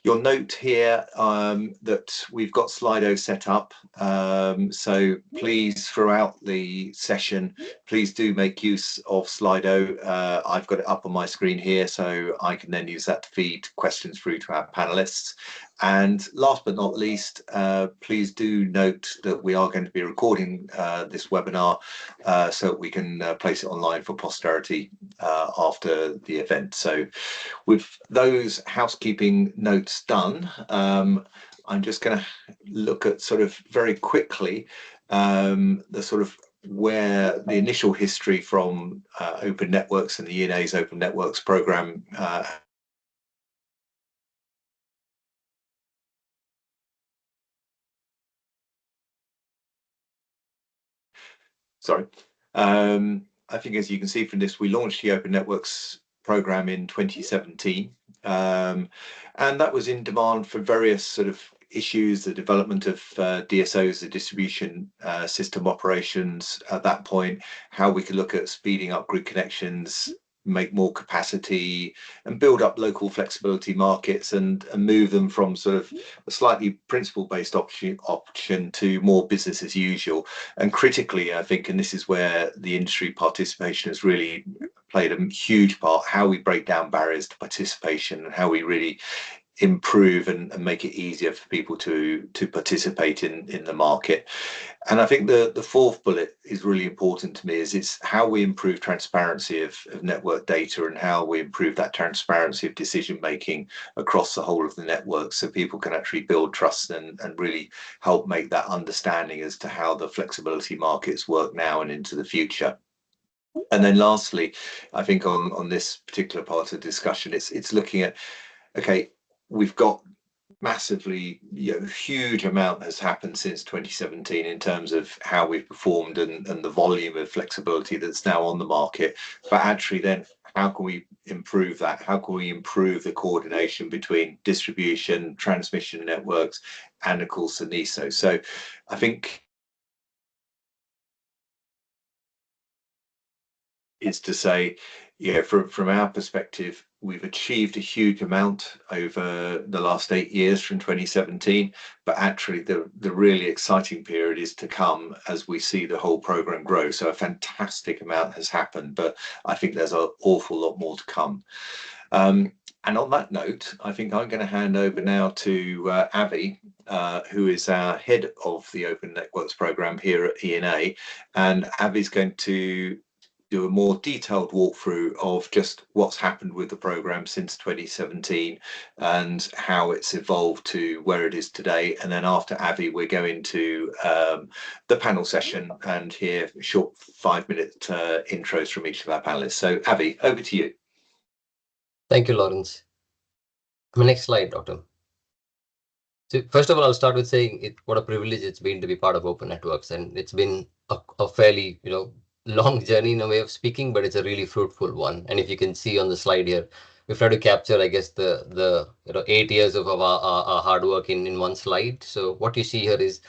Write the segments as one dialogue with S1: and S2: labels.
S1: You'll note here that we've got Slido set up. So please, throughout the session, please do make use of Slido. I've got it up on my screen here, so I can then use that to feed questions through to our panelists. And last but not least, please do note that we are going to be recording this webinar so that we can place it online for posterity after the event. So with those housekeeping notes done, I'm just going to look at sort of very quickly the sort of where the initial history from Open Networks and the ENA's Open Networks program I think, as you can see from this, we launched the Open Networks program in 2017, and that was in demand for various sort of issues, the development of DSOs, the distribution system operations at that point, how we could look at speeding up grid connections, make more capacity and build up local flexibility markets and move them from sort of a slightly principle-based option to more business as usual. And critically, I think, and this is where the industry participation has really played a huge part, how we break down barriers to participation and how we really improve and make it easier for people to participate in the market. And I think the fourth bullet is really important to me, is it's how we improve transparency of network data and how we improve that transparency of decision making across the whole of the network, so people can actually build trust and really help make that understanding as to how the flexibility markets work now and into the future. And then lastly, I think on this particular part of the discussion, it's looking at, okay, we've got massively, huge amount has happened since 2017 in terms of how we've performed and the volume of flexibility that's now on the market. But actually then, how can we improve that? How can we improve the coordination between distribution, transmission networks, and of course the NESO? So I think is to say, from our perspective, we've achieved a huge amount over the last 8 years from 2017, but actually the really exciting period is to come as we see the whole program grow. So a fantastic amount has happened, but I think there's an awful lot more to come. And on that note, I think I'm going to hand over now to Avi, who is our head of the Open Networks program here at ENA, and Avi's going to do a more detailed walkthrough of just what's happened with the program since 2017 and how it's evolved to where it is today. And then after Avi, we're going to the panel session and hear short 5-minute intros from each of our panelists. So Avi, over to you.
S2: Thank you, Lawrence. Next slide, Doctor. So first of all, I'll start with saying what a privilege it's been to be part of Open Networks, and it's been a fairly long journey in a way of speaking, but it's a really fruitful one. And if you can see on the slide here, we've tried to capture, I guess, the 8 years of our hard work in one slide. So what you see here is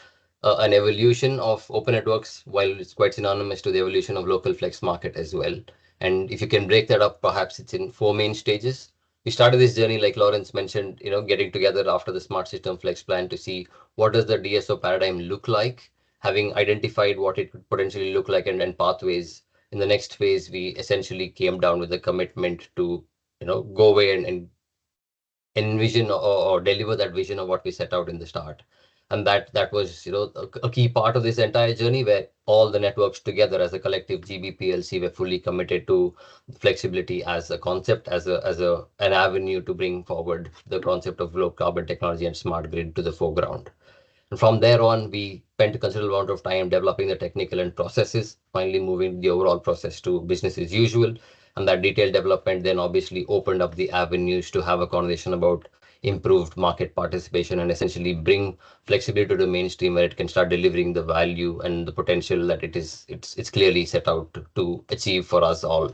S2: an evolution of Open Networks, while it's quite synonymous to the evolution of local flex market as well. And if you can break that up, perhaps it's in 4 main stages. We started this journey, like Lawrence mentioned, getting together after the Smart System Flex plan to see what does the DSO paradigm look like. Having identified what it could potentially look like and pathways, in the next phase, we essentially came down with a commitment to go away and envision or deliver that vision of what we set out in the start. And that was a key part of this entire journey, where all the networks together as a collective GBPLC were fully committed to flexibility as a concept, as an avenue to bring forward the concept of low carbon technology and smart grid to the foreground. And from there on, we spent a considerable amount of time developing the technical and processes, finally moving the overall process to business as usual. And that detailed development then obviously opened up the avenues to have a conversation about improved market participation and essentially bring flexibility to the mainstream, where it can start delivering the value and the potential that it's clearly set out to achieve for us all.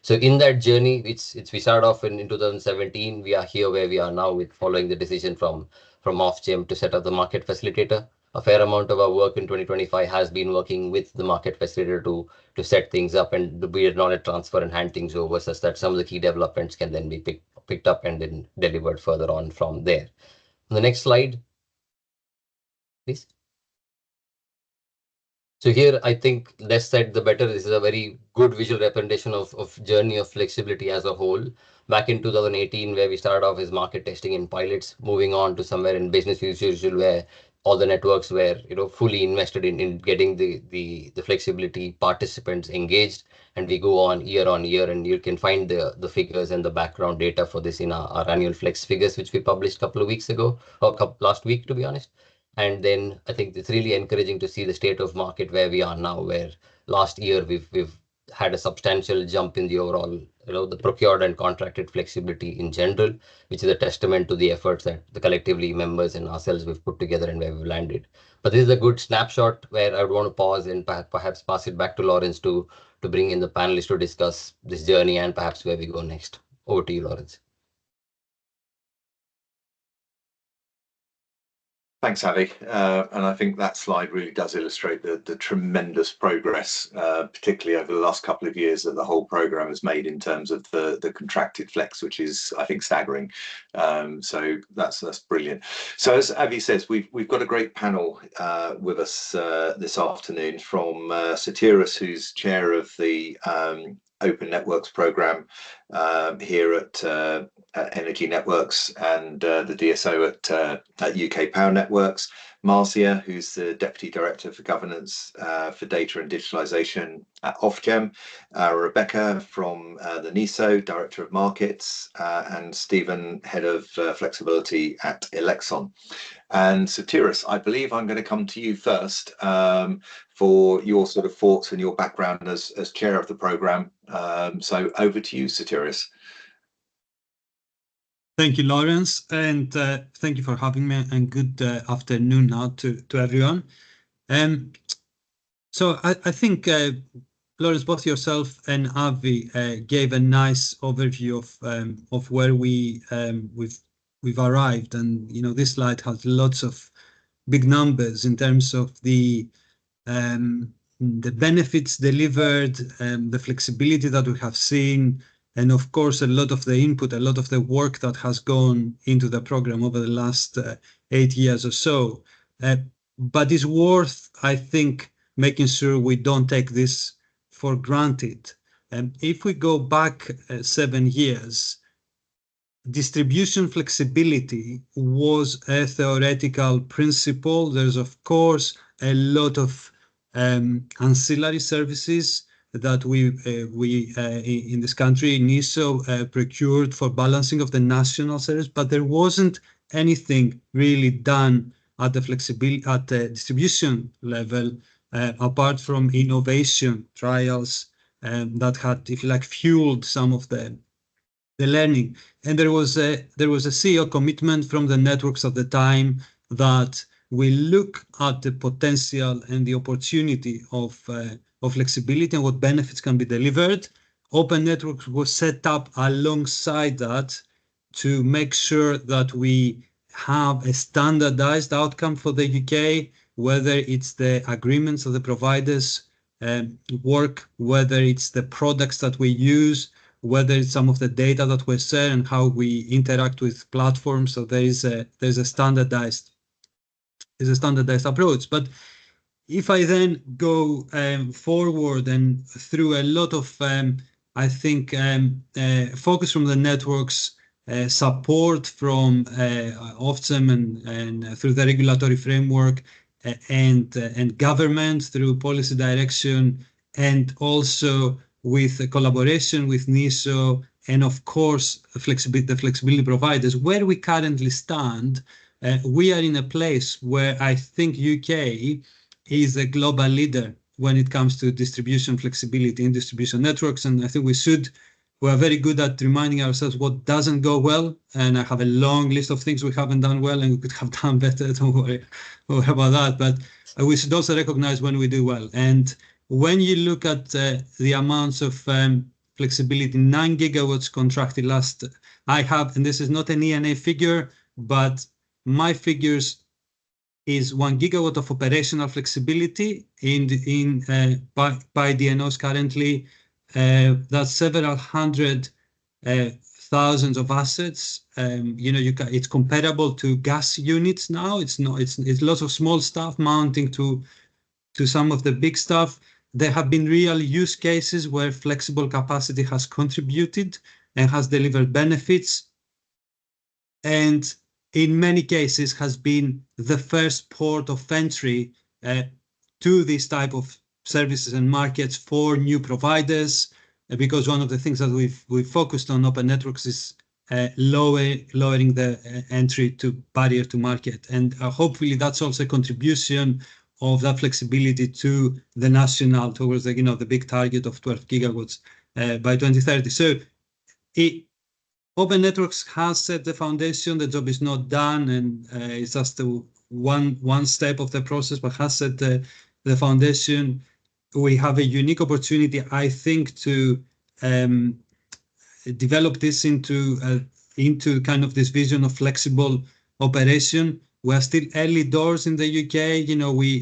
S2: So in that journey, we started off in 2017. We are here where we are now, with following the decision from Ofgem to set up the market facilitator. A fair amount of our work in 2025 has been working with the market facilitator to set things up and to be a knowledge transfer and hand things over, such that some of the key developments can then be picked picked up and then delivered further on from there. On the next slide, please. So here, I think less said the better. This is a very good visual representation of journey of flexibility as a whole. Back in 2018, where we started off as market testing and pilots, moving on to somewhere in business as usual, where all the networks were fully invested in getting the flexibility participants engaged, and we go on year, and you can find the figures and the background data for this in our annual flex figures, which we published a couple of weeks ago, or last week, to be honest. And then I think it's really encouraging to see the state of market where we are now, where last year we've had a substantial jump in the overall, the procured and contracted flexibility in general, which is a testament to the efforts that the collectively members and ourselves we've put together and where we've landed. But this is a good snapshot where I would want to pause and perhaps pass it back to Lawrence to bring in the panelists to discuss this journey and perhaps where we go next. Over to you, Lawrence.
S1: Thanks, Ali. And I think that slide really does illustrate the tremendous progress, particularly over the last couple of years, that the whole program has made in terms of the contracted flex, which is, I think, staggering. So that's brilliant. So as Avi says, we've got a great panel with us this afternoon from Sotirios, who's chair of the Open Networks program here at Energy Networks, and the DSO at UK Power Networks, Marcia, who's the Deputy Director for Governance for Data and Digitalisation at Ofgem, Rebecca from the NESO, Director of Markets, and Stephen, Head of Flexibility at Elexon. And Sotirios, I believe I'm going to come to you first for your sort of thoughts and your background as chair of the programme. So over to you, Sotirios.
S3: Thank you, Lawrence, and thank you for having me, and good afternoon now to everyone. So I think, Lawrence, both yourself and Avi gave a nice overview of where we've arrived, and this slide has lots of big numbers in terms of the benefits delivered, the flexibility that we have seen, and of course a lot of the input, a lot of the work that has gone into the program over the last 8 years or so. But it's worth, I think, making sure we don't take this for granted. If we go back 7 years, distribution flexibility was a theoretical principle. There's of course a lot of ancillary services that we in this country, NESO, procured for balancing of the national service, but there wasn't anything really done at the distribution level, apart from innovation trials that had, if you like, fueled some of the learning. And there was a CEO commitment from the networks at the time that we look at the potential and the opportunity of flexibility and what benefits can be delivered. Open Networks was set up alongside that to make sure that we have a standardized outcome for the UK, whether it's the agreements of the providers work, whether it's the products that we use, whether it's some of the data that we share and how we interact with platforms. So there's a standardized approach. But if I then go forward and through a lot of, I think, focus from the networks, support from Ofgem and through the regulatory framework, and government through policy direction, and also with collaboration with NESO, and of course the flexibility providers, where we currently stand, we are in a place where I think UK is a global leader when it comes to distribution flexibility in distribution networks. And I think we are very good at reminding ourselves what doesn't go well. And I have a long list of things we haven't done well and we could have done better. Don't worry about that. But we should also recognize when we do well. And when you look at the amounts of flexibility, 9 gigawatts contracted last, I have, and this is not an ENA figure, but my figures is 1 gigawatt of operational flexibility by DNOs currently. That's several hundred thousands of assets. It's comparable to gas units now. It's lots of small stuff mounting to some of the big stuff. There have been real use cases where flexible capacity has contributed and has delivered benefits, and in many cases has been the first port of entry to this type of services and markets for new providers, because one of the things that we've focused on Open Networks is lowering the entry to barrier to market, and hopefully that's also a contribution of that flexibility to the national towards the big target of 12 gigawatts by 2030. So Open Networks has set the foundation. The job is not done, and it's just one step of the process, but has set the foundation. We have a unique opportunity, I think, to develop this into kind of this vision of flexible operation. We are still early doors in the UK.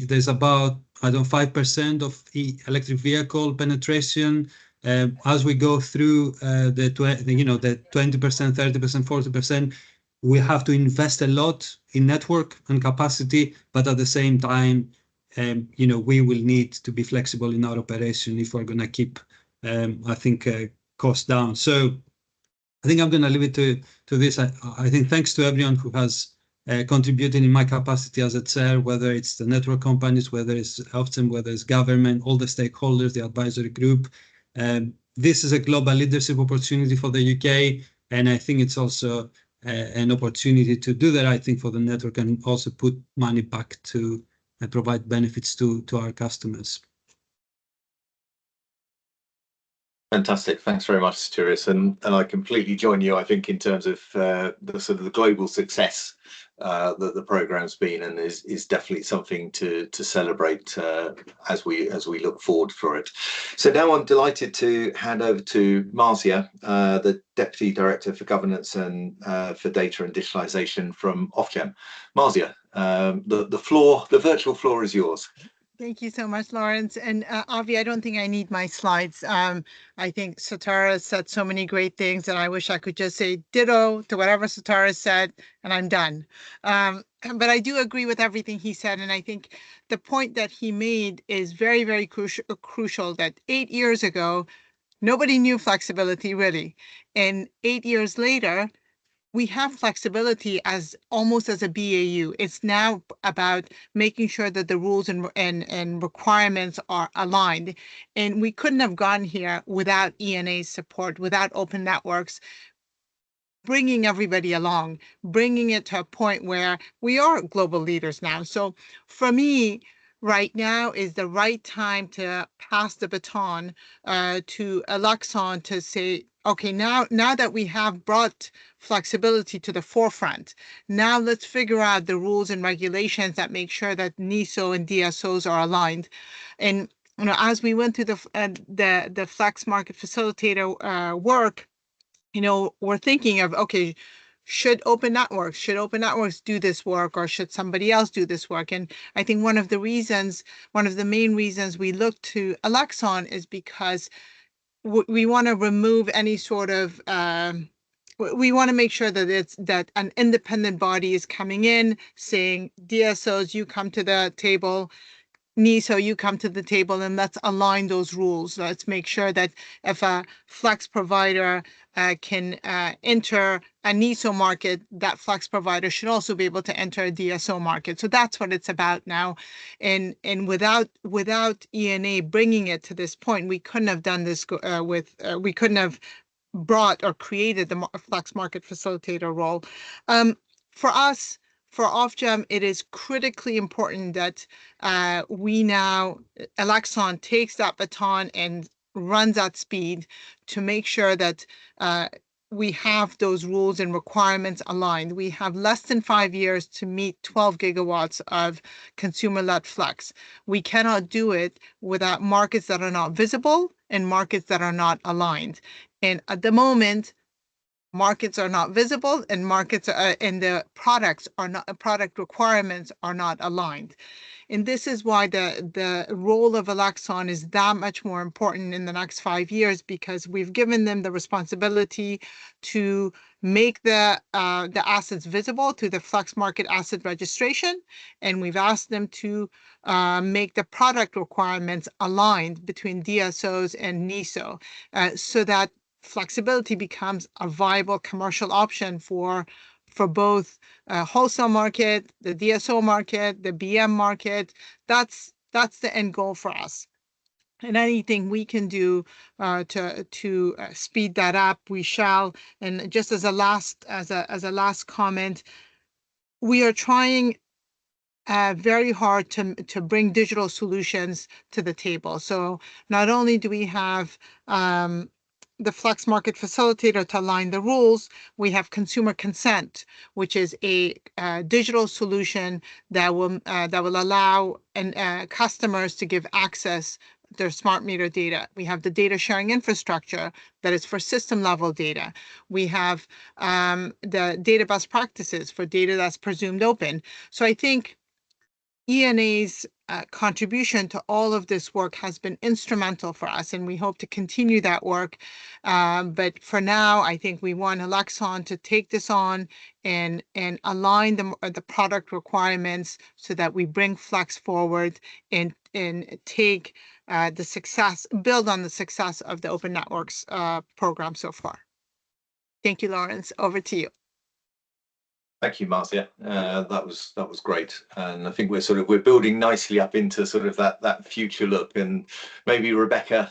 S3: There's about 5% of electric vehicle penetration. As we go through the 20%, 30%, 40%, we have to invest a lot in network and capacity, but at the same time, we will need to be flexible in our operation if we're going to keep, costs down. So I think I'm going to leave it to this. I think thanks to everyone who has contributed in my capacity as a chair, whether it's the network companies, whether it's Ofgem, whether it's government, all the stakeholders, the advisory group. This is a global leadership opportunity for the UK, and I think it's also an opportunity to do the right thing for the network and also put money back to provide benefits to our customers.
S1: Fantastic. Thanks very much, Sotirios. And I completely join you, I think, in terms of the sort of the global success that the program's been, and is definitely something to celebrate as we look forward for it. So now I'm delighted to hand over to Marzia, the Deputy Director for Governance and for Data and Digitalisation from Ofgem. Marzia, the virtual floor is yours.
S4: Thank you so much, Lawrence. And Avi, I don't think I need my slides. I think Sotirios said so many great things, and I wish I could just say ditto to whatever Sotirios said, and I'm done. But I do agree with everything he said, and I think the point that he made is very, very crucial, that 8 years ago, nobody knew flexibility, really. And 8 years later, we have flexibility as almost as a BAU. It's now about making sure that the rules and requirements are aligned. And we couldn't have gone here without ENA's support, without Open Networks, bringing everybody along, bringing it to a point where we are global leaders now. So for me, right now is the right time to pass the baton to Elexon to say, okay, now that we have brought flexibility to the forefront, now let's figure out the rules and regulations that make sure that NESO and DSOs are aligned. And as we went through the Flex Market Facilitator work, we're thinking of, okay, should Open Networks do this work, or should somebody else do this work? And I think one of the main reasons we look to Elexon is because we want to remove any sort of, we want to make sure that an independent body is coming in saying, DSOs, you come to the table, NESO, you come to the table, and let's align those rules. Let's make sure that if a flex provider can enter a NESO market, that flex provider should also be able to enter a DSO market. So that's what it's about now. And without ENA bringing it to this point, we couldn't have done this we couldn't have brought or created the Flex Market Facilitator role. For us, for Ofgem, it is critically important that Elexon takes that baton and runs at speed to make sure that we have those rules and requirements aligned. We have less than 5 years to meet 12 gigawatts of consumer-led flex. We cannot do it without markets that are not visible and markets that are not aligned. And at the moment, markets are not visible, and markets are, and the products are not, product requirements are not aligned. And this is why the role of Elexon is that much more important in the next 5 years, because we've given them the responsibility to make the assets visible through the Flex Market Asset Registration, and we've asked them to make the product requirements aligned between DSOs and NESO, so that flexibility becomes a viable commercial option for both wholesale market, the DSO market, the BM market. That's the end goal for us. And anything we can do to speed that up, we shall. And just as a last comment, we are trying very hard to bring digital solutions to the table. So not only do we have the Flex Market Facilitator to align the rules, we have consumer consent, which is a digital solution that will allow customers to give access their smart meter data. We have the data sharing infrastructure that is for system level data. We have the data best practices for data that's presumed open. So I think ENA's contribution to all of this work has been instrumental for us, and we hope to continue that work. But for now, I think we want Elexon to take this on and align the product requirements so that we bring Flex forward and take the success, build on the success of the Open Networks program so far. Thank you, Lawrence. Over to you.
S1: Thank you, Marcia. That was great, and I think we're building nicely up into sort of that future look. And maybe Rebecca,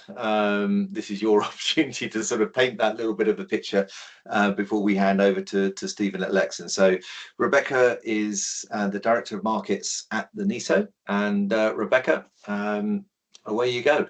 S1: this is your opportunity to sort of paint that little bit of a picture before we hand over to Stephen at Elexon. So Rebecca is the Director of Markets at the NESO, and Rebecca, away you go.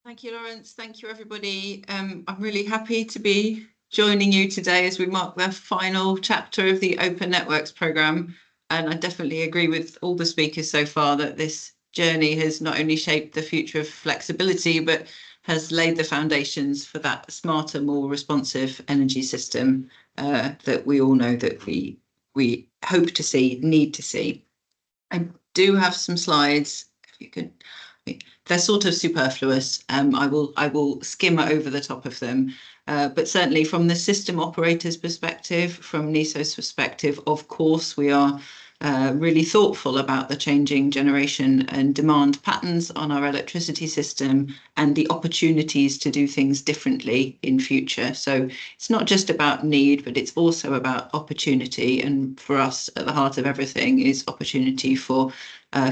S5: Thank you, Lawrence. Thank you, everybody. I'm really happy to be joining you today as we mark the final chapter of the Open Networks programme. And I definitely agree with all the speakers so far that this journey has not only shaped the future of flexibility, but has laid the foundations for that smarter, more responsive energy system that we all know that we hope to see, need to see. I do have some slides, if you could. They're sort of superfluous. I will skim over the top of them. But certainly from the system operator's perspective, from NESO's perspective, of course, we are really thoughtful about the changing generation and demand patterns on our electricity system and the opportunities to do things differently in future. So it's not just about need, but it's also about opportunity. And for us, at the heart of everything is opportunity for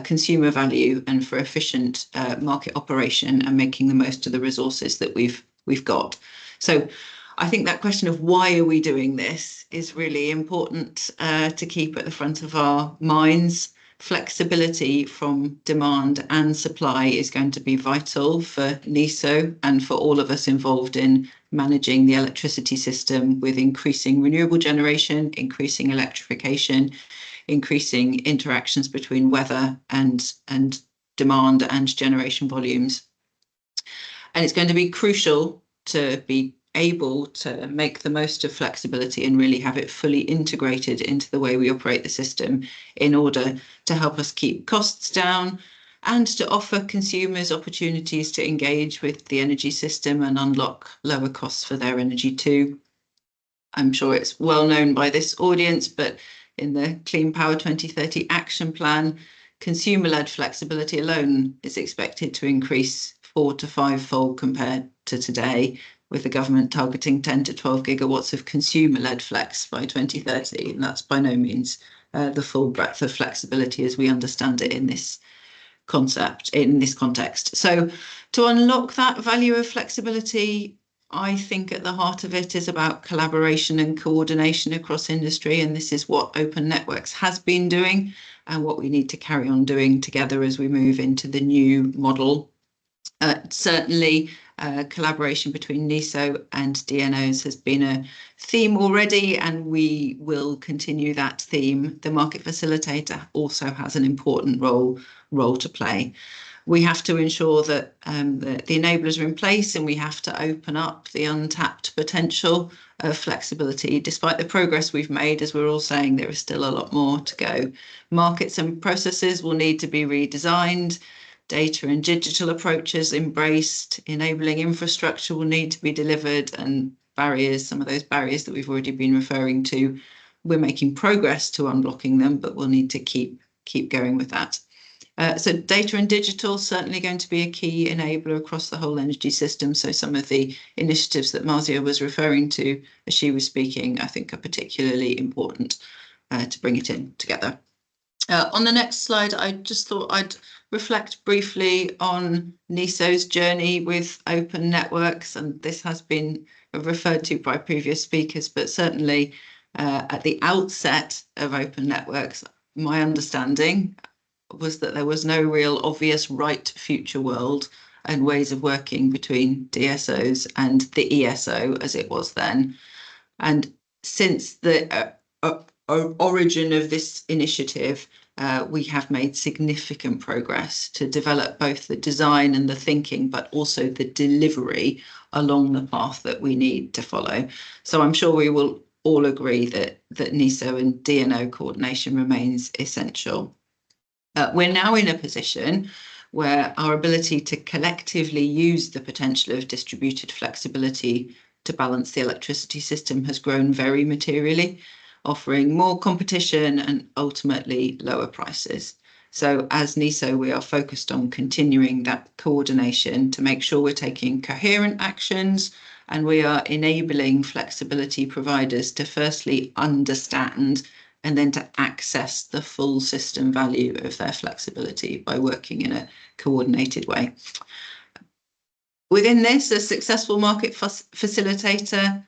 S5: consumer value and for efficient market operation and making the most of the resources that we've got. So I think that question of why are we doing this is really important to keep at the front of our minds. Flexibility from demand and supply is going to be vital for NESO and for all of us involved in managing the electricity system with increasing renewable generation, increasing electrification, increasing interactions between weather and demand and generation volumes. And it's going to be crucial to be able to make the most of flexibility and really have it fully integrated into the way we operate the system in order to help us keep costs down and to offer consumers opportunities to engage with the energy system and unlock lower costs for their energy too. I'm sure it's well known by this audience, but in the Clean Power 2030 Action Plan, consumer-led flexibility alone is expected to increase 4 to 5-fold compared to today, with the government targeting 10 to 12 gigawatts of consumer-led flex by 2030. And that's by no means the full breadth of flexibility as we understand it in this context. So to unlock that value of flexibility, I think at the heart of it is about collaboration and coordination across industry. And this is what Open Networks has been doing and what we need to carry on doing together as we move into the new model. Certainly, collaboration between NESO and DNOs has been a theme already, and we will continue that theme. The market facilitator also has an important role to play. We have to ensure that the enablers are in place, and we have to open up the untapped potential of flexibility. Despite the progress we've made, as we're all saying, there is still a lot more to go. Markets and processes will need to be redesigned, data and digital approaches embraced, enabling infrastructure will need to be delivered, and barriers, some of those barriers that we've already been referring to, we're making progress to unblocking them, but we'll need to keep going with that. So data and digital certainly going to be a key enabler across the whole energy system. So some of the initiatives that Marzia was referring to as she was speaking, I think are particularly important to bring it in together. On the next slide, I just thought I'd reflect briefly on NESO's journey with open networks, and this has been referred to by previous speakers, but certainly at the outset of open networks, my understanding was that there was no real obvious right future world and ways of working between DSOs and the ESO as it was then. And since the origin of this initiative, we have made significant progress to develop both the design and the thinking, but also the delivery along the path that we need to follow. So I'm sure we will all agree that NESO and DNO coordination remains essential. We're now in a position where our ability to collectively use the potential of distributed flexibility to balance the electricity system has grown very materially, offering more competition and ultimately lower prices. So as NESO, we are focused on continuing that coordination to make sure we're taking coherent actions, and we are enabling flexibility providers to firstly understand and then to access the full system value of their flexibility by working in a coordinated way. Within this, a successful market facilitator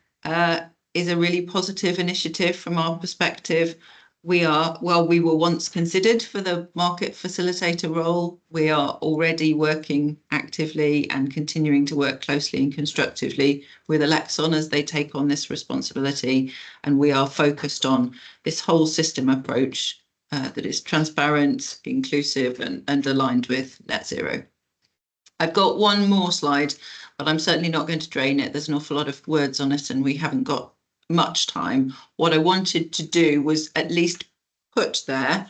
S5: is a really positive initiative from our perspective. While we were once considered for the market facilitator role, we are already working actively and continuing to work closely and constructively with Elexon as they take on this responsibility. And we are focused on this whole system approach that is transparent, inclusive, and aligned with net zero. I've got one more slide, but I'm certainly not going to drain it. There's an awful lot of words on it and we haven't got much time. What I wanted to do was at least put there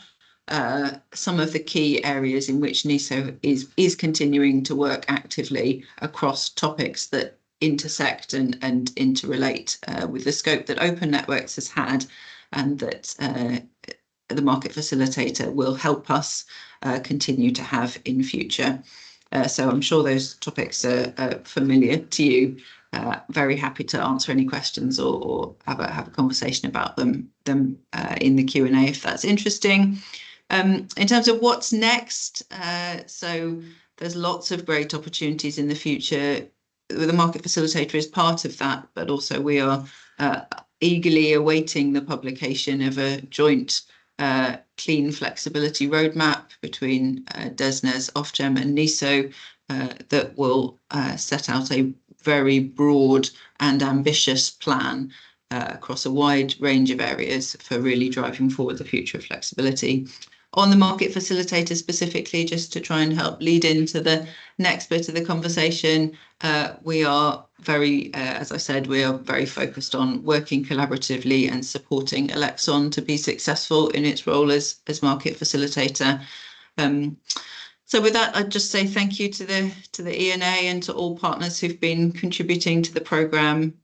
S5: some of the key areas in which NESO is continuing to work actively across topics that intersect and interrelate with the scope that Open Networks has had, and that the market facilitator will help us continue to have in future. So I'm sure those topics are familiar to you. Very happy to answer any questions or have a conversation about them in the Q&A if that's interesting. In terms of what's next, so there's lots of great opportunities in the future. The market facilitator is part of that, but also we are eagerly awaiting the publication of a joint clean flexibility roadmap between DESNZ, Ofgem and NESO that will set out a very broad and ambitious plan across a wide range of areas for really driving forward the future of flexibility. On the market facilitator specifically, just to try and help lead into the next bit of the conversation, we are very, as I said, we are very focused on working collaboratively and supporting Elexon to be successful in its role as market facilitator. So with that, I'd just say thank you to the ENA and to all partners who've been contributing to the programme.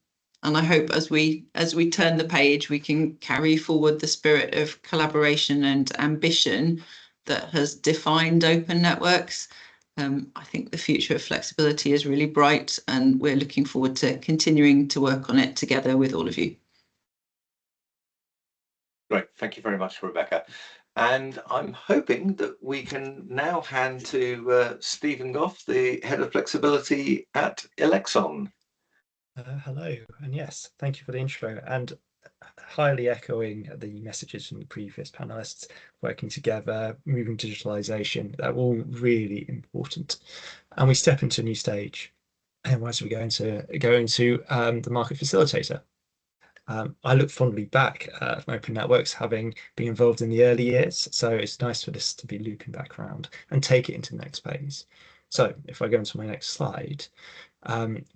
S5: And I hope as we turn the page, we can carry forward the spirit of collaboration and ambition that has defined Open Networks. I think the future of flexibility is really bright, and we're looking forward to continuing to work on it together with all of you.
S1: Great, thank you very much, Rebecca. And I'm hoping that we can now hand to Stephen Goff, the Head of Flexibility at Elexon.
S6: Hello, and yes, thank you for the intro, and highly echoing the messages from the previous panelists. Working together, moving digitalization, they're all really important, and we step into a new stage. And as we go into the market facilitator, I look fondly back at Open Networks having been involved in the early years, so it's nice for this to be looping back around and take it into the next phase. So if I go into my next slide,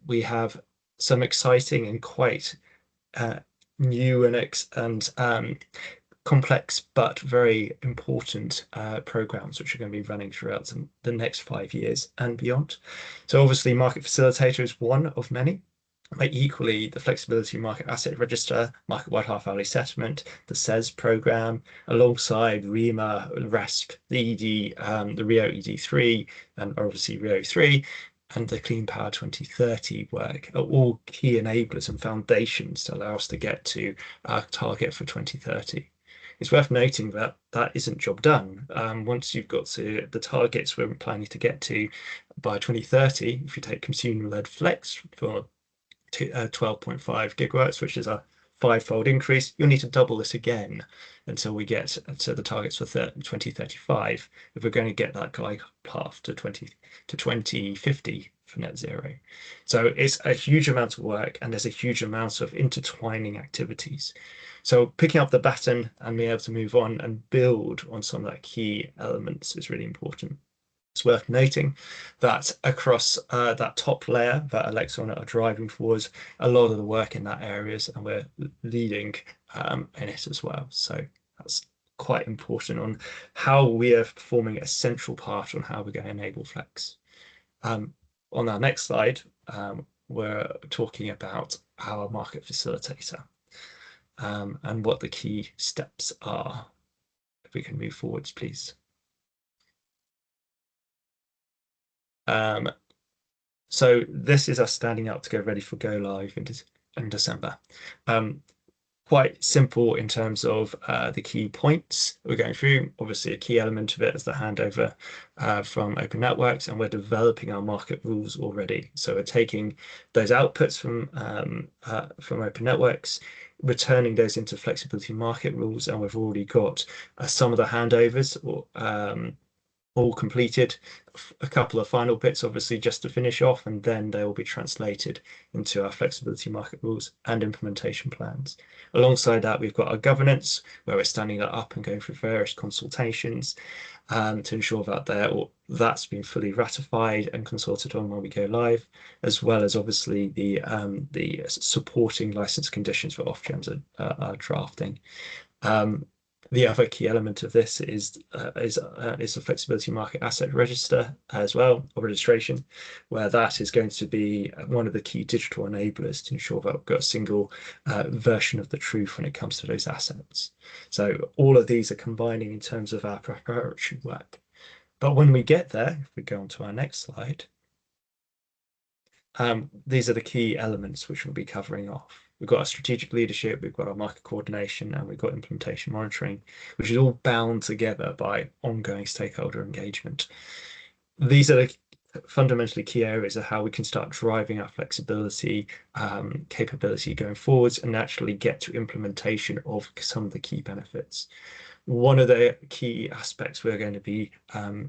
S6: we have some exciting and quite new and complex but very important programs which are going to be running throughout the next 5 years and beyond. So obviously Market Facilitator is one of many, but equally the Flexibility Market Asset Register, Market-Wide Half-Hourly Settlement, the CES program, alongside REMA, RESP, the ED, the Rio ED3, and obviously Rio 3, and the Clean Power 2030 work are all key enablers and foundations to allow us to get to our target for 2030. It's worth noting that that isn't job done. Once you've got to the targets we're planning to get to by 2030, if you take consumer-led flex for 12.5 gigawatts, which is a 5-fold increase, you'll need to double this again until we get to the targets for 2035 if we're going to get that glide path to 2050 for net zero. So it's a huge amount of work, and there's a huge amount of intertwining activities. So picking up the baton and being able to move on and build on some of that key elements is really important. It's worth noting that across that top layer that Alexa are driving towards, a lot of the work in that areas, and we're leading in it as well. So that's quite important on how we are forming a central part on how we're going to enable Flex. On our next slide, we're talking about our market facilitator and what the key steps are. If we can move forwards, please. So this is us standing up to get ready for go live in December. Quite simple in terms of the key points we're going through. Obviously, a key element of it is the handover from Open Networks, and we're developing our market rules already. So we're taking those outputs from Open Networks, returning those into flexibility market rules, and we've already got some of the handovers all completed, a couple of final bits obviously just to finish off, and then they will be translated into our flexibility market rules and implementation plans. Alongside that, we've got our governance, where we're standing that up and going through various consultations to ensure that that's been fully ratified and consulted on when we go live, as well as obviously the supporting license conditions for Ofgems are drafting. The other key element of this is the Flexibility Market Asset Register as well, or registration, where that is going to be one of the key digital enablers to ensure that we've got a single version of the truth when it comes to those assets. So all of these are combining in terms of our preparatory work. But when we get there, if we go on to our next slide, these are the key elements which we'll be covering off. We've got our strategic leadership, we've got our market coordination, and we've got implementation monitoring, which is all bound together by ongoing stakeholder engagement. These are the fundamentally key areas of how we can start driving our flexibility capability going forwards and actually get to implementation of some of the key benefits. One of the key aspects we're going to be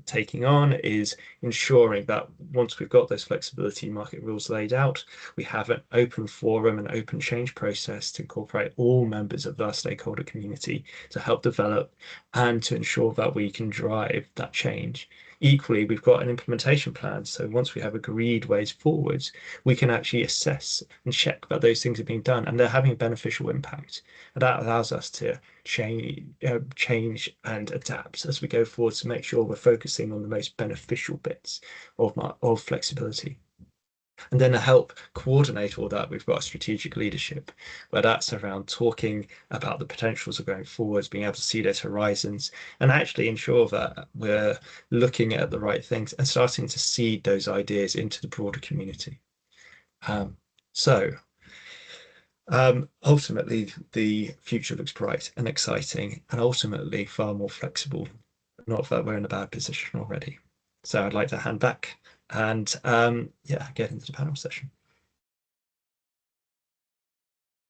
S6: taking on is ensuring that once we've got those flexibility market rules laid out, we have an open forum and open change process to incorporate all members of our stakeholder community to help develop and to ensure that we can drive that change. Equally, we've got an implementation plan. So once we have agreed ways forwards, we can actually assess and check that those things are being done and they're having a beneficial impact. And that allows us to change and adapt as we go forward to make sure we're focusing on the most beneficial bits of flexibility. And then to help coordinate all that, we've got strategic leadership, where that's around talking about the potentials of going forwards, being able to see those horizons, and actually ensure that we're looking at the right things and starting to seed those ideas into the broader community. Ultimately, the future looks bright and exciting, and ultimately far more flexible. Not that we're in a bad position already. So I'd like to hand back and get into the panel session.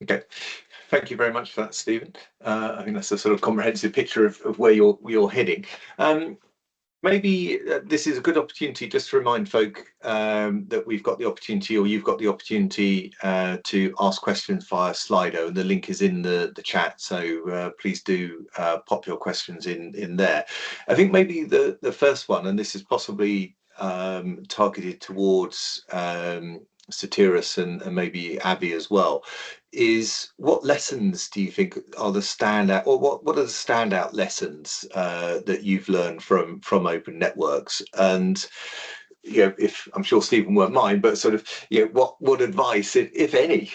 S1: Okay, thank you very much for that, Stephen. I think that's a sort of comprehensive picture of where you're heading. Maybe this is a good opportunity just to remind folk that we've got the opportunity, or you've got the opportunity to ask questions via Slido, and the link is in the chat. So please do pop your questions in there. I think maybe the first one, and this is possibly targeted towards Sotiris and maybe Avi as well, is what lessons do you think are the standout, or what are the standout lessons that you've learned from open networks? And if I'm sure Stephen won't mind, but sort of what advice, if any,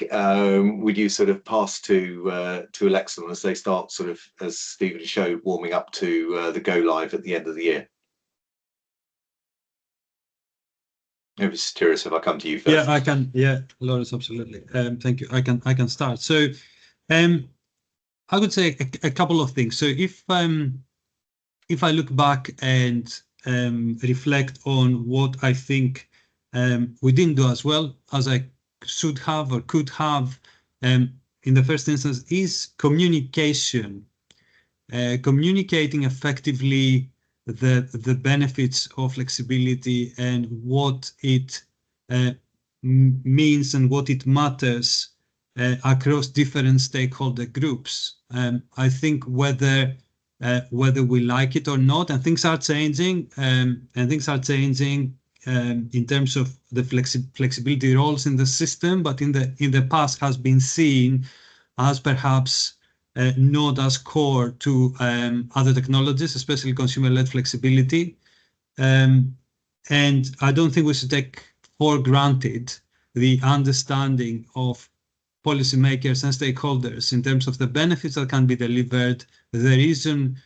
S1: would you sort of pass to Elexon as they start, sort of, as Stephen showed, warming up to the go live at the end of the year? Maybe Sotiris, if I come to you first.
S3: Yeah, I can. Yeah, Lawrence, absolutely. Thank you. I can start. So, I would say a couple of things. So if I look back and reflect on what I think we didn't do as well as I should have or could have, in the first instance, is communication. Communicating effectively the benefits of flexibility and what it means and what it matters across different stakeholder groups. I think whether we like it or not, and things are changing, in terms of the flexibility roles in the system, but in the past has been seen as perhaps not as core to other technologies, especially consumer-led flexibility. And I don't think we should take for granted the understanding of policymakers and stakeholders in terms of the benefits that can be delivered, the reason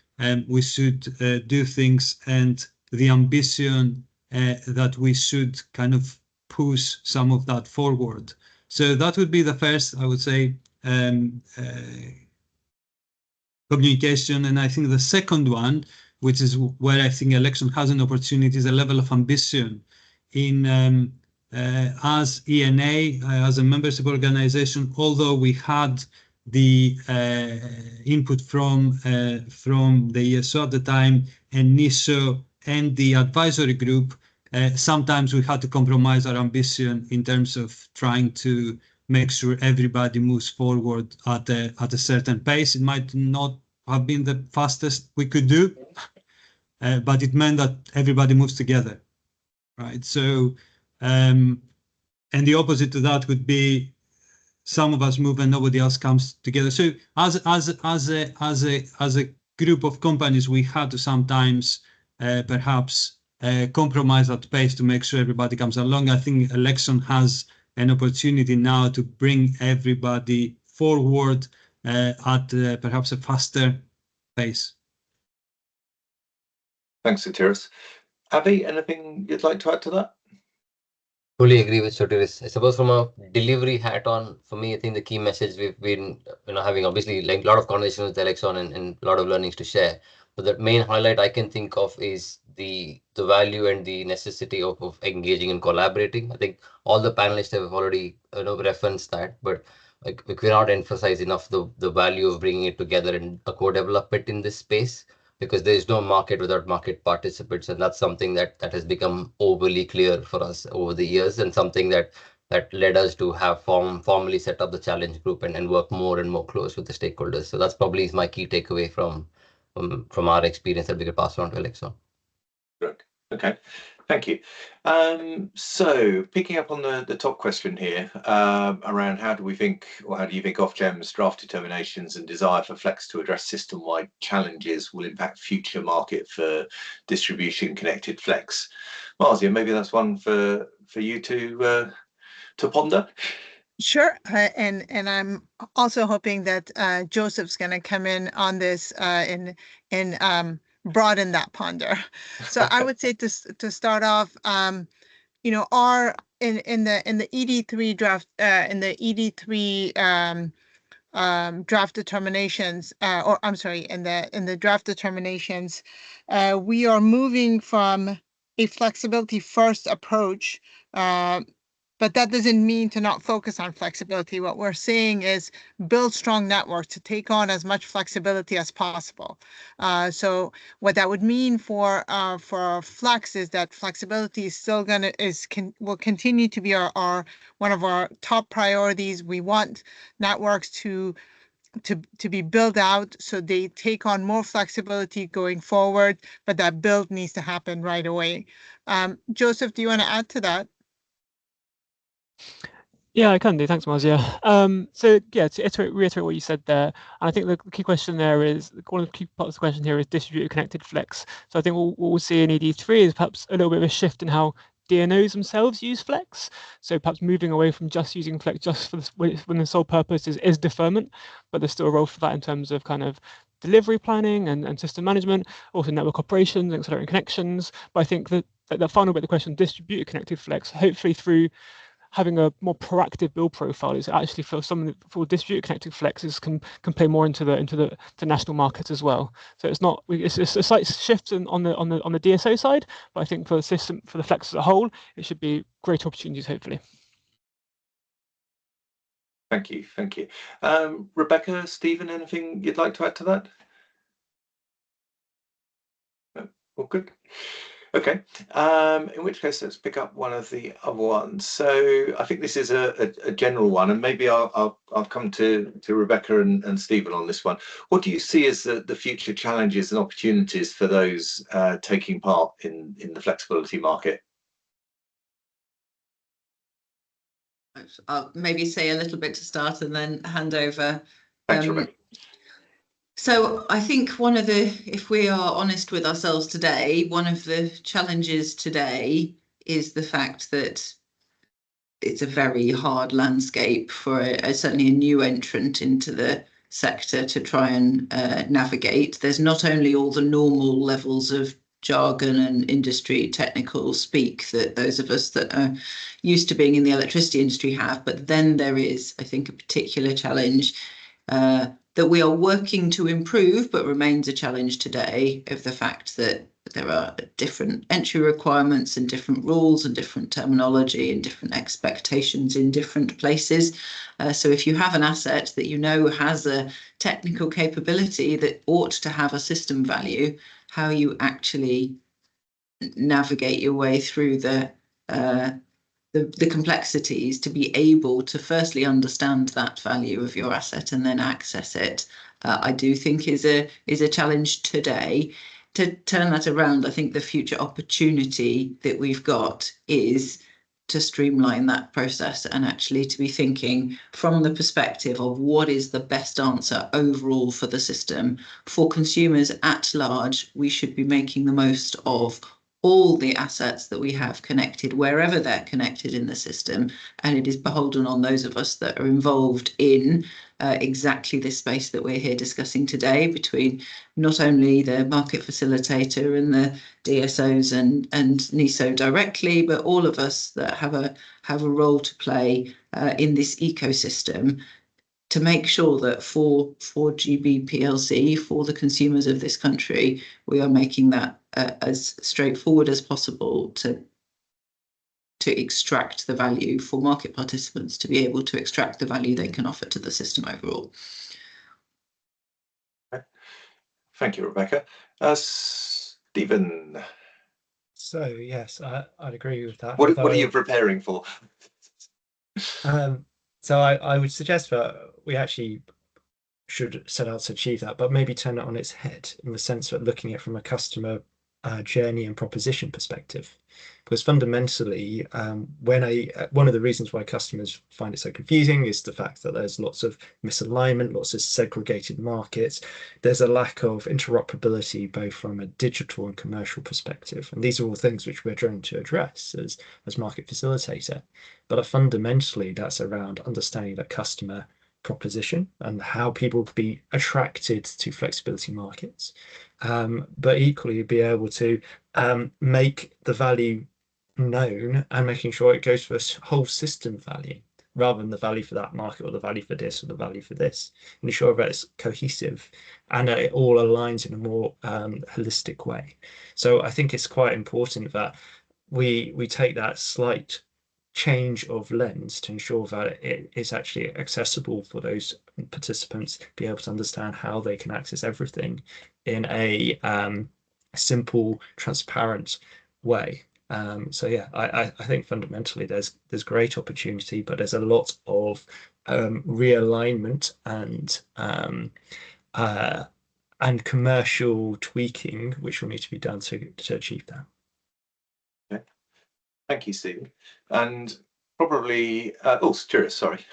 S3: we should do things, and the ambition that we should kind of push some of that forward. So that would be the first, I would say, communication. And I think the second one, which is where I think Elexon has an opportunity, is a level of ambition in as ENA, as a membership organization. Although we had the input from the ESO at the time and NISO and the advisory group, sometimes we had to compromise our ambition in terms of trying to make sure everybody moves forward at a certain pace. It might not have been the fastest we could do, but it meant that everybody moves together, right? So, and the opposite to that would be some of us move and nobody else comes together. So, as a group of companies, we had to sometimes perhaps compromise at pace to make sure everybody comes along. I think Elexon has an opportunity now to bring everybody forward at perhaps a faster pace.
S1: Thanks, Sotiris. Avi, anything you'd like to add to that?
S2: Fully agree with Sotiris. I suppose from a delivery hat on, for me, I think the key message we've been having, obviously, like a lot of conversations with Elexon and a lot of learnings to share. But the main highlight I can think of is the value and the necessity of engaging and collaborating. I think all the panelists have already referenced that, but like we cannot emphasize enough the value of bringing it together and a co-development in this space, because there is no market without market participants, and that's something that has become overly clear for us over the years, and something that led us to have formally set up the challenge group and work more and more close with the stakeholders. So that's probably my key takeaway from our experience that we could pass on to Elexon.
S1: Good. Okay, thank you. So picking up on the top question here, around how do you think Ofgem's draft determinations and desire for Flex to address system-wide challenges will impact future market for distribution connected Flex? Marzia, maybe that's one for you to ponder.
S4: Sure, and I'm also hoping that Joseph's going to come in on this and broaden that ponder. So I would say to start off, our in the ED3 draft draft determinations, or I'm sorry, in the draft determinations, we are moving from a flexibility first approach But that doesn't mean to not focus on flexibility. What we're saying is build strong networks to take on as much flexibility as possible. So what that would mean for Flex is that flexibility is still will continue to be our one of our top priorities. We want networks to be built out so they take on more flexibility going forward, but that build needs to happen right away. Joseph, do you want to add to that?
S7: Yeah, I can do. Thanks, Maz. Yeah. So yeah, to reiterate what you said there, and I think the key question there is, one of the key parts of the question here is distributed connected Flex. So I think what we'll see in ED3 is perhaps a little bit of a shift in how DNOs themselves use Flex. So perhaps moving away from just using Flex just for this, when the sole purpose is deferment, but there's still a role for that in terms of kind of delivery planning and system management, also network operations and accelerating connections. But I think that the final bit of the question, distributed connected Flex, hopefully through having a more proactive build profile, is actually for distributed connected Flexes can play more into the national market as well. So it's a slight shift on the DSO side, but I think for the system, for the Flex as a whole, it should be great opportunities, hopefully.
S1: Thank you. Rebecca, Stephen, anything you'd like to add to that? No? All good. Okay, in which case let's pick up one of the other ones. So I think this is a general one, and maybe I'll come to Rebecca and Stephen on this one. What do you see as the future challenges and opportunities for those taking part in the flexibility market?
S5: I'll maybe say a little bit to start and then hand over.
S1: Thanks, Rebecca.
S5: So I think if we are honest with ourselves today, one of the challenges today is the fact that it's a very hard landscape for certainly a new entrant into the sector to try and navigate. There's not only all the normal levels of jargon and industry technical speak that those of us that are used to being in the electricity industry have, but then there is, I think, a particular challenge that we are working to improve, but remains a challenge today, of the fact that there are different entry requirements and different rules and different terminology and different expectations in different places. So if you have an asset that you know has a technical capability that ought to have a system value, how you actually navigate your way through the complexities to be able to firstly understand that value of your asset and then access it, I do think is a challenge today. To turn that around, I think the future opportunity that we've got is to streamline that process and actually to be thinking from the perspective of what is the best answer overall for the system. For consumers at large, we should be making the most of all the assets that we have connected wherever they're connected in the system, and it is beholden on those of us that are involved in exactly this space that we're here discussing today, between not only the market facilitator and the DSOs and NESO directly, but all of us that have a role to play in this ecosystem, to make sure that for GB PLC, for the consumers of this country, we are making that as straightforward as possible to extract the value for market participants, to be able to extract the value they can offer to the system overall.
S1: Thank you, Rebecca. Stephen.
S6: So yes, I'd agree with that.
S1: What are you preparing for?
S6: So I would suggest that we actually should set out to achieve that, but maybe turn it on its head, in the sense that looking at it from a customer journey and proposition perspective. Because fundamentally, one of the reasons why customers find it so confusing is the fact that there's lots of misalignment, lots of segregated markets. There's a lack of interoperability, both from a digital and commercial perspective. And these are all things which we're trying to address as market facilitator. But fundamentally, that's around understanding that customer proposition and how people be attracted to flexibility markets, but equally be able to make the value known and making sure it goes for a whole system value, rather than the value for that market or the value for this or the value for this, and ensure that it's cohesive and it all aligns in a more holistic way. So I think it's quite important that we take that slight change of lens to ensure that it is actually accessible for those participants to be able to understand how they can access everything in a simple, transparent way. So yeah, I think fundamentally there's great opportunity, but there's a lot of realignment and commercial tweaking which will need to be done to achieve that.
S1: Okay. Thank you, Stephen. And probably, Stuart, sorry.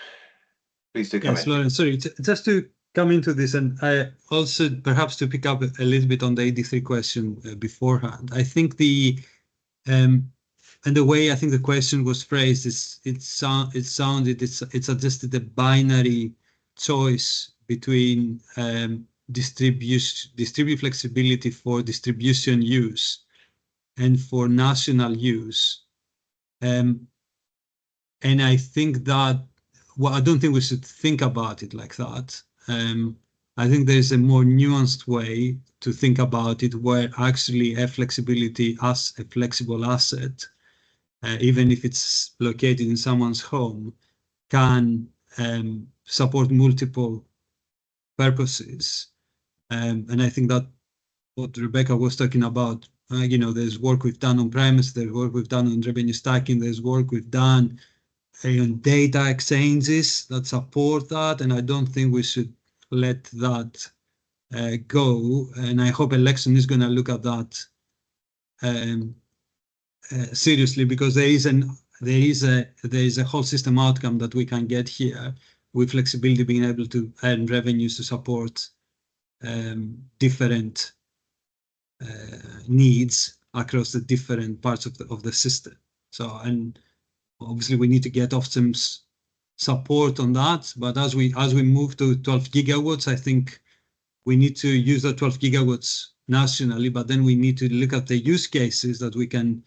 S1: Please do come
S3: Yes,
S1: in.
S3: Lawrence, sorry, just to come into this, and I also perhaps to pick up a little bit on the ED3 question beforehand. I think and the way I think the question was phrased is it's adjusted a binary choice between distribute flexibility for distribution use and for national use. And I think that, well, I don't think we should think about it like that. I think there's a more nuanced way to think about it, where actually flexibility as a flexible asset, even if it's located in someone's home, can support multiple purposes. And I think that what Rebecca was talking about, there's work we've done on premise, there's work we've done on revenue stacking, there's work we've done on data exchanges that support that, and I don't think we should let that go. And I hope Election is going to look at that seriously, because there is a whole system outcome that we can get here with flexibility, being able to earn revenues to support different needs across the different parts of the system. So, and obviously we need to get Ofgem's support on that, but as we move to 12 gigawatts, I think we need to use the 12 gigawatts nationally, but then we need to look at the use cases that we can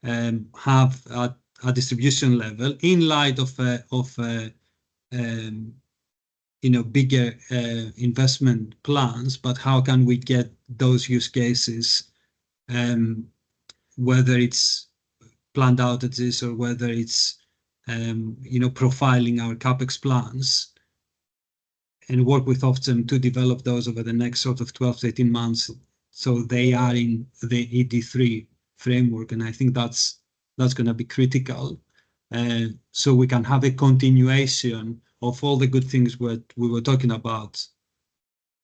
S3: have at a distribution level in light of bigger investment plans. But how can we get those use cases, whether it's planned outages or whether it's profiling our CapEx plans, and work with Ofgem to develop those over the next sort of 12 to 18 months, so they are in the ED3 framework. And I think that's going to be critical, so we can have a continuation of all the good things we were talking about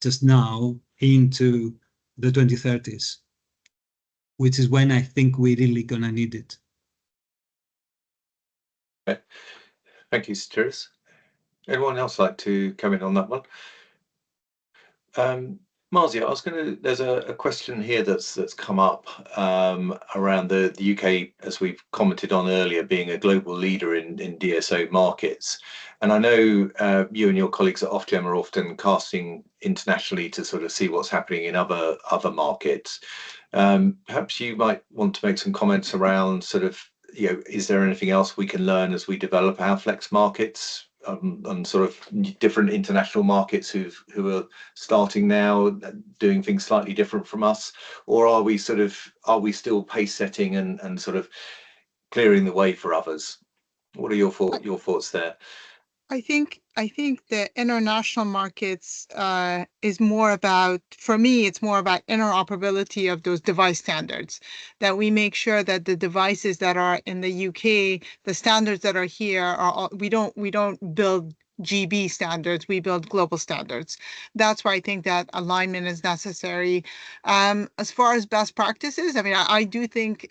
S3: just now into the 2030s, which is when I think we're really going to need it.
S1: Okay. Thank you, Stuart. Anyone else like to come in on that one? Marzia, there's a question here that's come up around the UK, as we've commented on earlier, being a global leader in DSO markets. And I know you and your colleagues at Ofgem are often casting internationally to sort of see what's happening in other markets. Perhaps you might want to make some comments around sort of, is there anything else we can learn as we develop our flex markets? And sort of different international markets who are starting now, doing things slightly different from us, or are we still pace setting and sort of clearing the way for others? What are your thoughts there?
S4: I think the international markets is more about, for me, it's more about interoperability of those device standards, that we make sure that the devices that are in the UK, the standards that are here are, we don't build GB standards, we build global standards. That's why I think that alignment is necessary. As far as best practices, I mean, I do think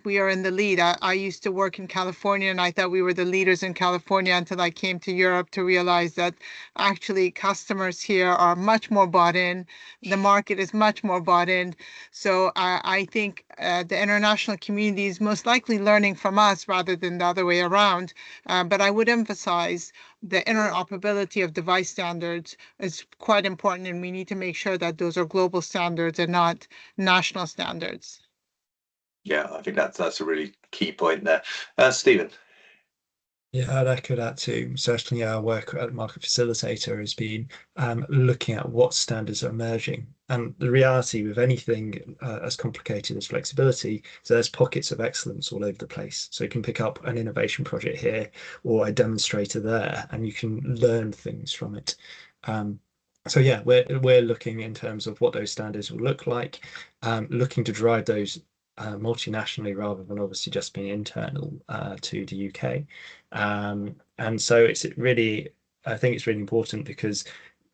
S4: we are in the lead. I used to work in California, and I thought we were the leaders in California until I came to Europe to realize that actually customers here are much more bought in. The market is much more bought in. So I think the international community is most likely learning from us rather than the other way around. But I would emphasize the interoperability of device standards is quite important, and we need to make sure that those are global standards and not national standards.
S1: Yeah, I think that's a really key point there. Stephen.
S6: Yeah, I'd echo that too. Certainly our work at Market Facilitator has been looking at what standards are emerging. And the reality with anything as complicated as flexibility, so there's pockets of excellence all over the place. So you can pick up an innovation project here or a demonstrator there, and you can learn things from it. So yeah, we're looking in terms of what those standards will look like, looking to drive those multinationally rather than obviously just being internal to the UK. And so I think it's really important because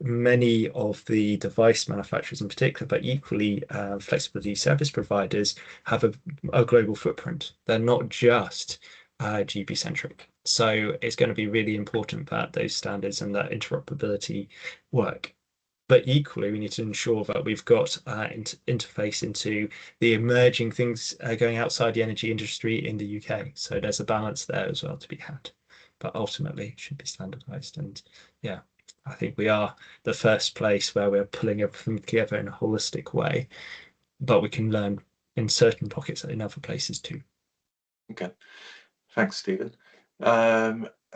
S6: many of the device manufacturers in particular, but equally flexibility service providers, have a global footprint. They're not just GB centric. So it's going to be really important that those standards and that interoperability work. But equally, we need to ensure that we've got interface into the emerging things going outside the energy industry in the UK. So there's a balance there as well to be had. But ultimately, it should be standardized. And yeah, I think we are the first place where we're pulling everything together in a holistic way. But we can learn in certain pockets in other places too.
S1: Okay, thanks, Stephen.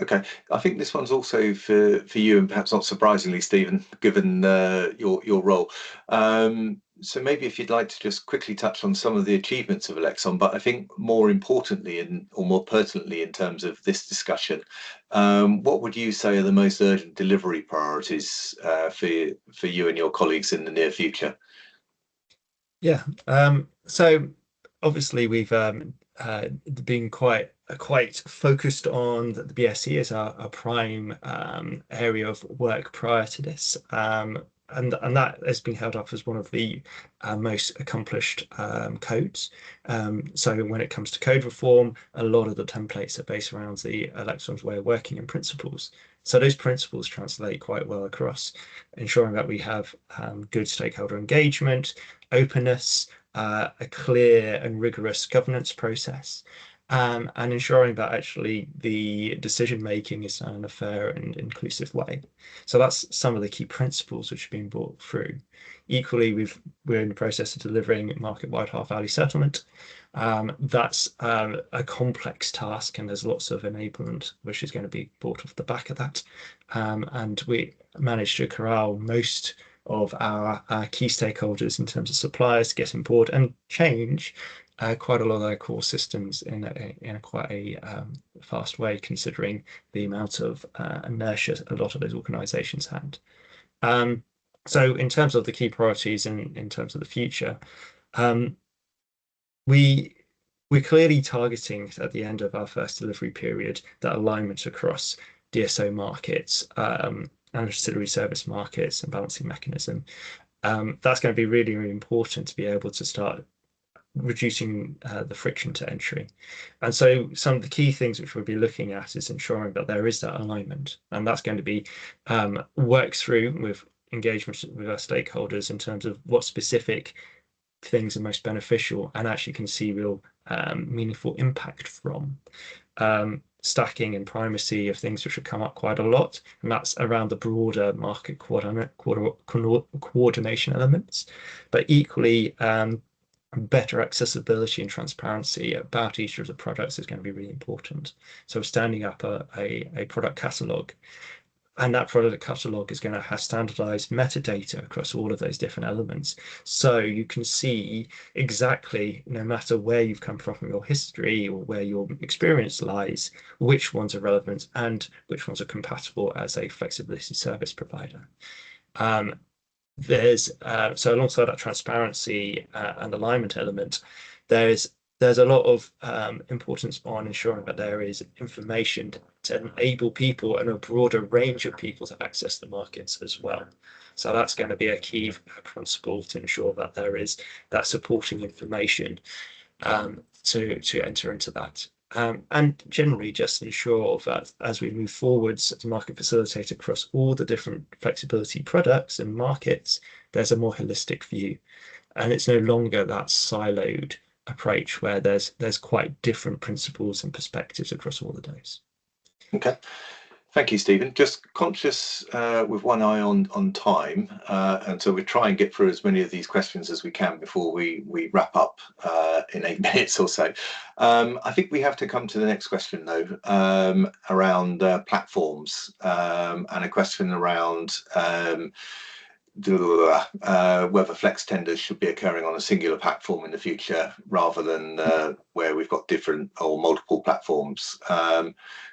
S1: Okay, I think this one's also for you, and perhaps not surprisingly, Stephen, given your role. So maybe if you'd like to just quickly touch on some of the achievements of Elexon, but I think more importantly or more pertinently in terms of this discussion, what would you say are the most urgent delivery priorities for you and your colleagues in the near future?
S6: Yeah, so obviously we've been quite focused on the BSE as our prime area of work prior to this, and that has been held up as one of the most accomplished codes. So when it comes to code reform, a lot of the templates are based around the Elexon's way of working and principles. So those principles translate quite well across, ensuring that we have good stakeholder engagement, openness, a clear and rigorous governance process, and ensuring that actually the decision making is done in a fair and inclusive way. So that's some of the key principles which have been brought through. Equally, we're in the process of delivering market-wide half-hourly settlement. That's a complex task, and there's lots of enablement which is going to be brought off the back of that. And we managed to corral most of our key stakeholders in terms of suppliers to get on board and change quite a lot of their core systems in quite a fast way, considering the amount of inertia a lot of those organizations had. So in terms of the key priorities and in terms of the future, we're clearly targeting at the end of our first delivery period that alignment across DSO markets, ancillary service markets and balancing mechanism. That's going to be really, really important to be able to start reducing the friction to entry. And so some of the key things which we'll be looking at is ensuring that there is that alignment, and that's going to be worked through with engagement with our stakeholders in terms of what specific things are most beneficial and actually can see real meaningful impact from. Stacking and primacy of things which have come up quite a lot, and that's around the broader market coordination elements, but equally better accessibility and transparency about each of the products is going to be really important. So standing up a product catalog, and that product catalog is going to have standardized metadata across all of those different elements. So you can see exactly, no matter where you've come from your history or where your experience lies, which ones are relevant and which ones are compatible as a flexibility service provider. So alongside that transparency and alignment element, there's a lot of importance on ensuring that there is information to enable people and a broader range of people to access the markets as well. So that's going to be a key principle to ensure that there is that supporting information to enter into that. And generally just ensure that as we move forwards to market facilitate across all the different flexibility products and markets, there's a more holistic view. And it's no longer that siloed approach where there's quite different principles and perspectives across all of those.
S1: Okay. Thank you, Stephen. Just conscious with one eye on time, and so we try and get through as many of these questions as we can before we wrap up in 8 minutes or so. I think we have to come to the next question though, around platforms, and a question around whether flex tenders should be occurring on a singular platform in the future rather than where we've got different or multiple platforms.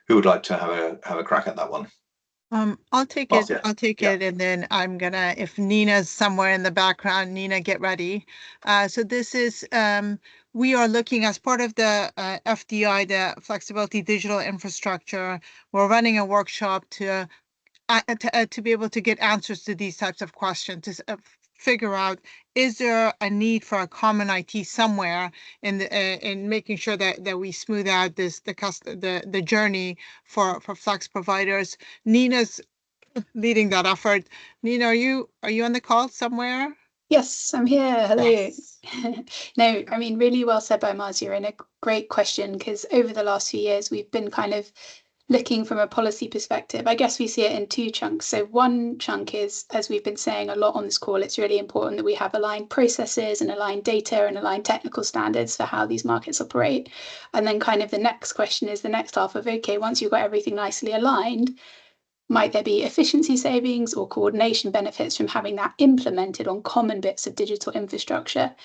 S1: Who would like to have a crack at that one?
S4: I'll take
S1: Marcia,
S4: it. I'll take
S1: yeah.
S4: it, and then I'm gonna, if Nina's somewhere in the background, Nina, get ready. So this is we are looking as part of the FDI, the Flexibility Digital Infrastructure. We're running a workshop to be able to get answers to these types of questions, to figure out, is there a need for a common IT somewhere in the in making sure that we smooth out the journey for flex providers. Nina's leading that effort. Nina, are you on the call somewhere?
S8: Yes, I'm here. Hello.
S4: Yes.
S8: No, I mean, really well said by Marcia, and a great question, because over the last few years, we've been kind of looking from a policy perspective. I guess we see it in two chunks. So one chunk is, as we've been saying a lot on this call, it's really important that we have aligned processes and aligned data and aligned technical standards for how these markets operate. And then kind of the next question is the next half of, okay, once you've got everything nicely aligned, might there be efficiency savings or coordination benefits from having that implemented on common bits of digital infrastructure?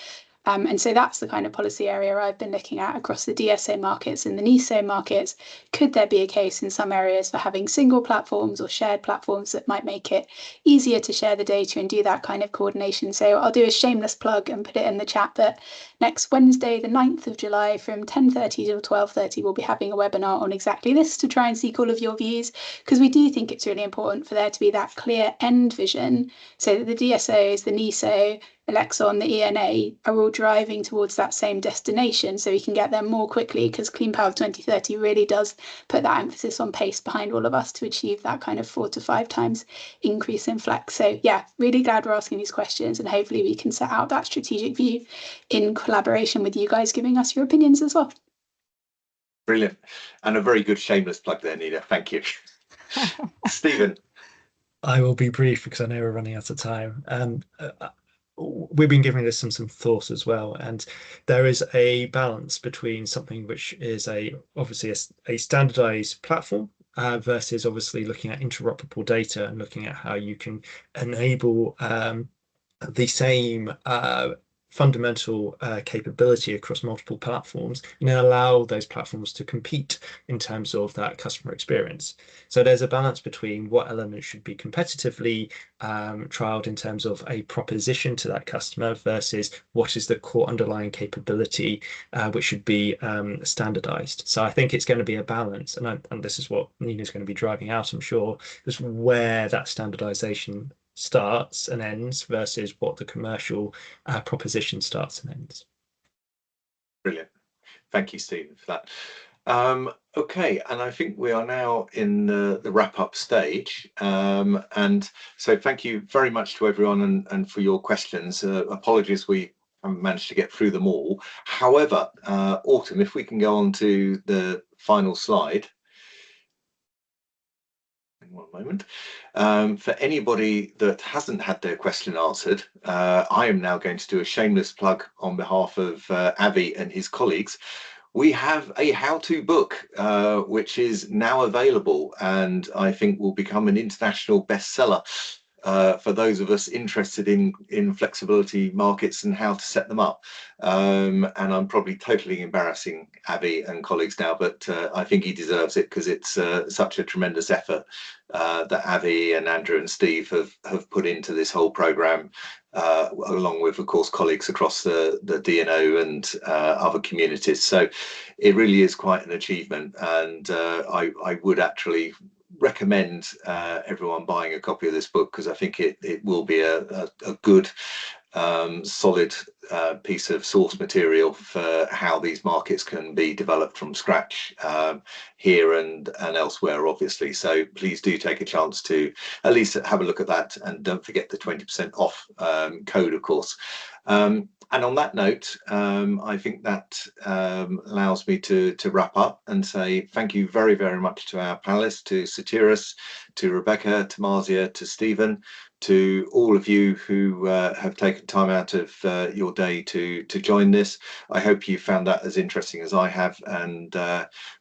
S8: And so that's the kind of policy area I've been looking at across the DSO markets and the NISO markets. Could there be a case in some areas for having single platforms or shared platforms that might make it easier to share the data and do that kind of coordination? So I'll do a shameless plug and put it in the chat that next Wednesday, the 9th of July, from 10:30 till 12:30, we'll be having a webinar on exactly this to try and seek all of your views, because we do think it's really important for there to be that clear end vision so that the DSOs, the NISO, Elexon, the ENA are all driving towards that same destination so we can get there more quickly, because Clean Power 2030 really does put that emphasis on pace behind all of us to achieve that kind of 4 to 5 times increase in flex. So yeah, really glad we're asking these questions, and hopefully we can set out that strategic view in collaboration with you guys giving us your opinions as well.
S1: Brilliant. And a very good shameless plug there, Nina. Thank you. Stephen.
S6: I will be brief because I know we're running out of time. We've been giving this some thought as well, and there is a balance between something which is obviously a standardized platform versus obviously looking at interoperable data and looking at how you can enable the same fundamental capability across multiple platforms, and then allow those platforms to compete in terms of that customer experience. So there's a balance between what elements should be competitively trialed in terms of a proposition to that customer versus what is the core underlying capability which should be standardized. So I think it's going to be a balance, and this is what Nina's going to be driving out, I'm sure, is where that standardization starts and ends versus what the commercial proposition starts and ends. Brilliant.
S1: Thank you, Stephen, for that. Okay, and I think we are now in the wrap-up stage. And so thank you very much to everyone and for your questions. Apologies we haven't managed to get through them all. However, Autumn, if we can go on to the final slide. One moment. For anybody that hasn't had their question answered, I am now going to do a shameless plug on behalf of Avi and his colleagues. We have a how-to book which is now available, and I think will become an international bestseller for those of us interested in flexibility markets and how to set them up. And I'm probably totally embarrassing Avi and colleagues now, but I think he deserves it because it's such a tremendous effort that Avi and Andrew and Steve have put into this whole program, along with, of course, colleagues across the DNO and other communities. So it really is quite an achievement, and I would actually recommend everyone buying a copy of this book, because I think it will be a good solid piece of source material for how these markets can be developed from scratch here and elsewhere, obviously. So please do take a chance to at least have a look at that, and don't forget the 20% off code, of course. And on that note, I think that allows me to wrap up and say thank you very, very much to our panelists, to Sotirios, to Rebecca, to Marcia, to Stephen, to all of you who have taken time out of your day to join this. I hope you found that as interesting as I have, and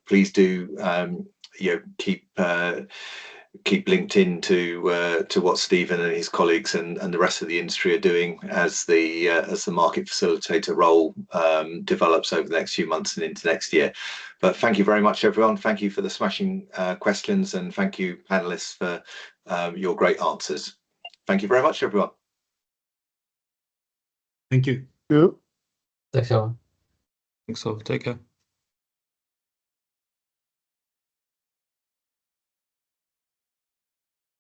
S1: please do keep linked in to what Stephen and his colleagues and the rest of the industry are doing as the market facilitator role develops over the next few months and into next year. But thank you very much, everyone. Thank you for the smashing questions, and thank you, panelists, for your great answers. Thank you very much, everyone.
S3: Thank you.
S2: Thanks, everyone.
S3: Thanks all. Take care.